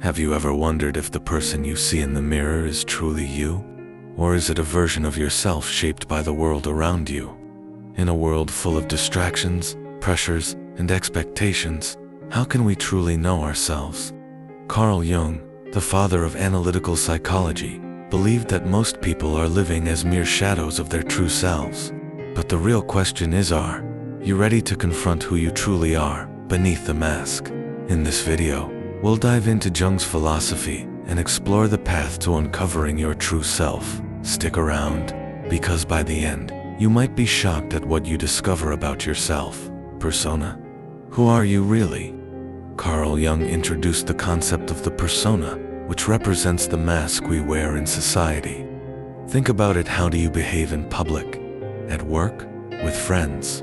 Have you ever wondered if the person you see in the mirror is truly you? Or is it a version of yourself shaped by the world around you? In a world full of distractions, pressures, and expectations, how can we truly know ourselves? Carl Jung, the father of analytical psychology, believed that most people are living as mere shadows of their true selves. But the real question is, are you ready to confront who you truly are beneath the mask? In this video, we'll dive into Jung's philosophy and explore the path to uncovering your true self. Stick around, because by the end, you might be shocked at what you discover about yourself. Persona. Who are you really? Carl Jung introduced the concept of the persona, which represents the mask we wear in society. Think about it. How do you behave in public? At work? With friends?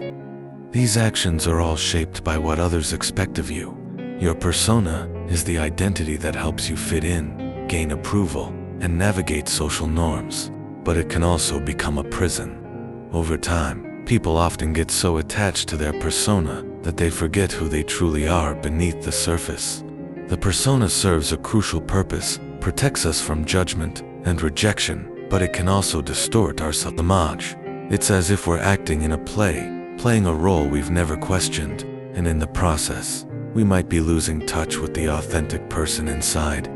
These actions are all shaped by what others expect of you. Your persona is the identity that helps you fit in, gain approval, and navigate social norms. But it can also become a prison. Over time, people often get so attached to their persona that they forget who they truly are beneath the surface. The persona serves a crucial purpose, protects us from judgment and rejection, but it can also distort our self-image. It's as if we're acting in a play, playing a role we've never questioned, and in the process, we might be losing touch with the authentic person inside.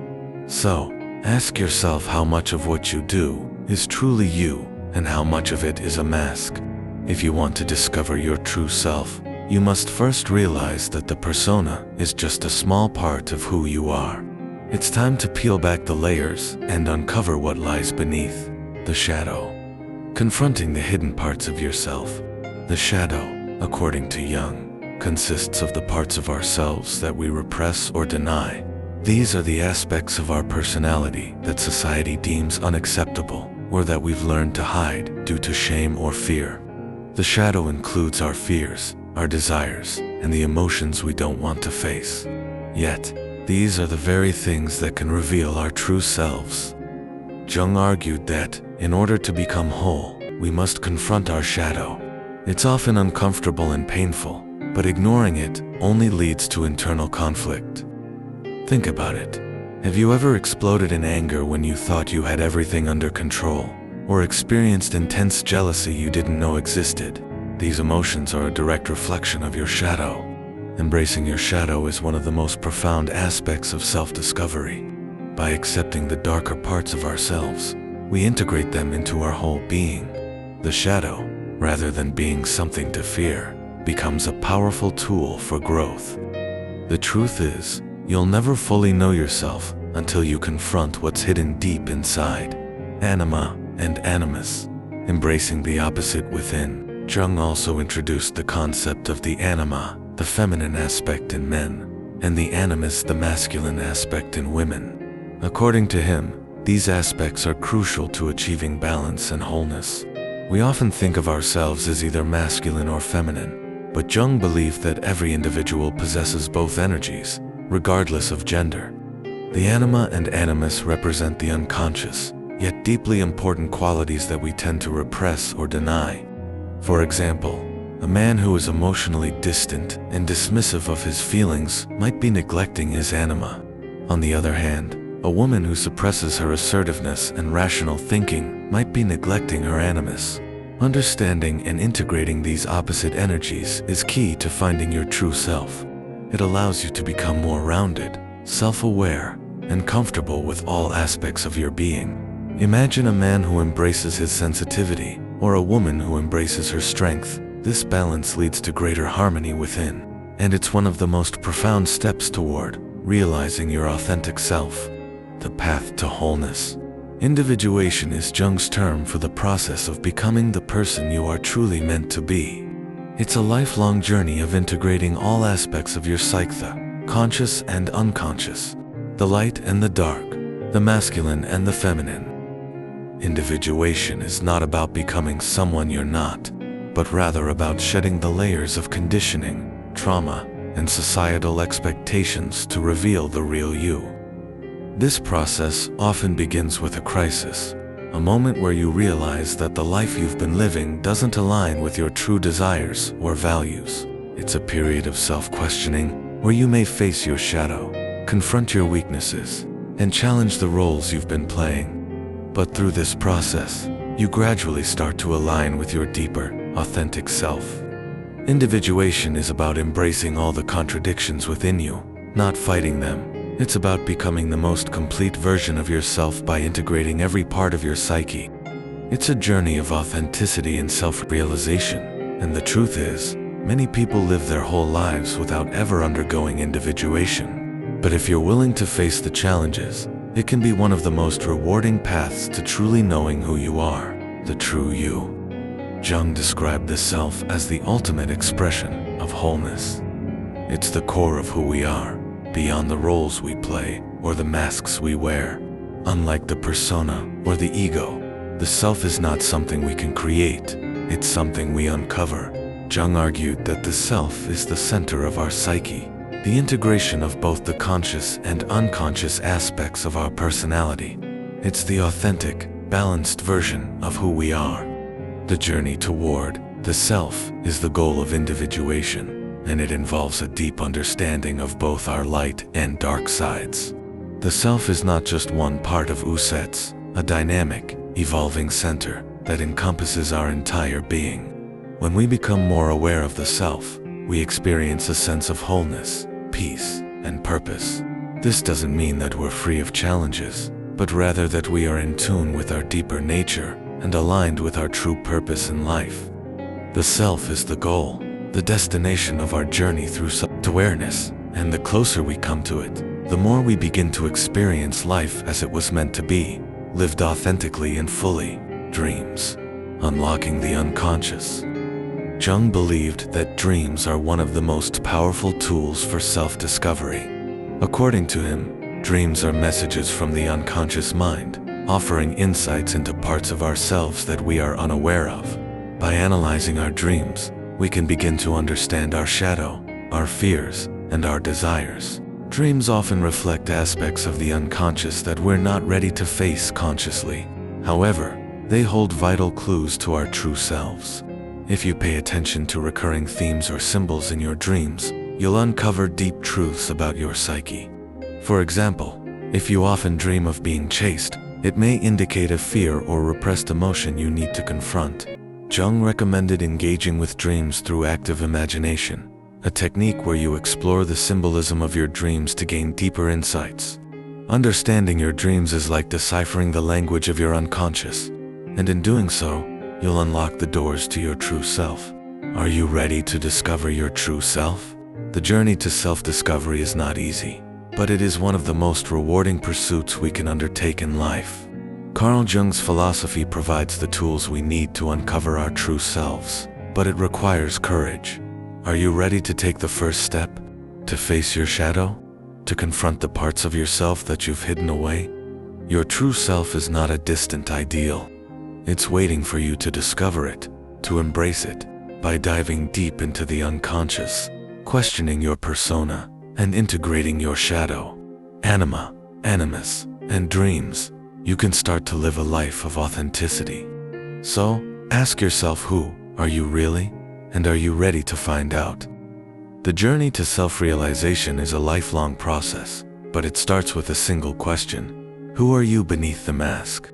So, ask yourself how much of what you do is truly you, and how much of it is a mask. If you want to discover your true self, you must first realize that the persona is just a small part of who you are. It's time to peel back the layers and uncover what lies beneath the shadow. Confronting the hidden parts of yourself. The shadow, according to Jung, consists of the parts of ourselves that we repress or deny. These are the aspects of our personality that society deems unacceptable, or that we've learned to hide due to shame or fear. The shadow includes our fears, our desires, and the emotions we don't want to face. Yet, these are the very things that can reveal our true selves. Jung argued that, in order to become whole, we must confront our shadow. It's often uncomfortable and painful, but ignoring it only leads to internal conflict. Think about it. Have you ever exploded in anger when you thought you had everything under control, or experienced intense jealousy you didn't know existed? These emotions are a direct reflection of your shadow. Embracing your shadow is one of the most profound aspects of self-discovery. By accepting the darker parts of ourselves, we integrate them into our whole being. The shadow, rather than being something to fear, becomes a powerful tool for growth. The truth is, you'll never fully know yourself until you confront what's hidden deep inside. Anima and animus, embracing the opposite within. Jung also introduced the concept of the anima, the feminine aspect in men, and the animus, the masculine aspect in women. According to him, these aspects are crucial to achieving balance and wholeness. We often think of ourselves as either masculine or feminine, but Jung believed that every individual possesses both energies, regardless of gender. The anima and animus represent the unconscious, yet deeply important qualities that we tend to repress or deny. For example, a man who is emotionally distant and dismissive of his feelings might be neglecting his anima. On the other hand, a woman who suppresses her assertiveness and rational thinking might be neglecting her animus. Understanding and integrating these opposite energies is key to finding your true self. It allows you to become more rounded, self-aware, and comfortable with all aspects of your being. Imagine a man who embraces his sensitivity, or a woman who embraces her strength. This balance leads to greater harmony within, and it's one of the most profound steps toward realizing your authentic self. The path to wholeness. Individuation is Jung's term for the process of becoming the person you are truly meant to be. It's a lifelong journey of integrating all aspects of your psyche, conscious and unconscious, the light and the dark, the masculine and the feminine. Individuation is not about becoming someone you're not, but rather about shedding the layers of conditioning, trauma, and societal expectations to reveal the real you. This process often begins with a crisis, a moment where you realize that the life you've been living doesn't align with your true desires or values. It's a period of self-questioning where you may face your shadow, confront your weaknesses, and challenge the roles you've been playing. But through this process, you gradually start to align with your deeper, authentic self. Individuation is about embracing all the contradictions within you, not fighting them. It's about becoming the most complete version of yourself by integrating every part of your psyche. It's a journey of authenticity and self-realization, and the truth is, many people live their whole lives without ever undergoing individuation. But if you're willing to face the challenges, it can be one of the most rewarding paths to truly knowing who you are, the true you. Jung described the self as the ultimate expression of wholeness. It's the core of who we are, beyond the roles we play or the masks we wear. Unlike the persona or the ego, the self is not something we can create, it's something we uncover. Jung argued that the self is the center of our psyche, the integration of both the conscious and unconscious aspects of our personality. It's the authentic, balanced version of who we are. The journey toward the self is the goal of individuation, and it involves a deep understanding of both our light and dark sides. The self is not just one part of Usets, a dynamic, evolving center that encompasses our entire being. When we become more aware of the self, we experience a sense of wholeness, peace, and purpose. This doesn't mean that we're free of challenges, but rather that we are in tune with our deeper nature and aligned with our true purpose in life. The self is the goal, the destination of our journey through self-awareness, and the closer we come to it, the more we begin to experience life as it was meant to be, lived authentically and fully. Dreams. Unlocking the unconscious. Jung believed that dreams are one of the most powerful tools for self-discovery. According to him, dreams are messages from the unconscious mind, offering insights into parts of ourselves that we are unaware of. By analyzing our dreams, we can begin to understand our shadow, our fears, and our desires. Dreams often reflect aspects of the unconscious that we're not ready to face consciously. However, they hold vital clues to our true selves. If you pay attention to recurring themes or symbols in your dreams, you'll uncover deep truths about your psyche. For example, if you often dream of being chased, it may indicate a fear or repressed emotion you need to confront. Jung recommended engaging with dreams through active imagination, a technique where you explore the symbolism of your dreams to gain deeper insights. Understanding your dreams is like deciphering the language of your unconscious, and in doing so, you'll unlock the doors to your true self. Are you ready to discover your true self? The journey to self-discovery is not easy, but it is one of the most rewarding pursuits we can undertake in life. Carl Jung's philosophy provides the tools we need to uncover our true selves, but it requires courage. Are you ready to take the first step? To face your shadow? To confront the parts of yourself that you've hidden away? Your true self is not a distant ideal. It's waiting for you to discover it, to embrace it, by diving deep into the unconscious, questioning your persona, and integrating your shadow, anima, animus, and dreams. You can start to live a life of authenticity. So, ask yourself, who are you really? And are you ready to find out? The journey to self-realization is a lifelong process, but it starts with a single question. Who are you beneath the mask?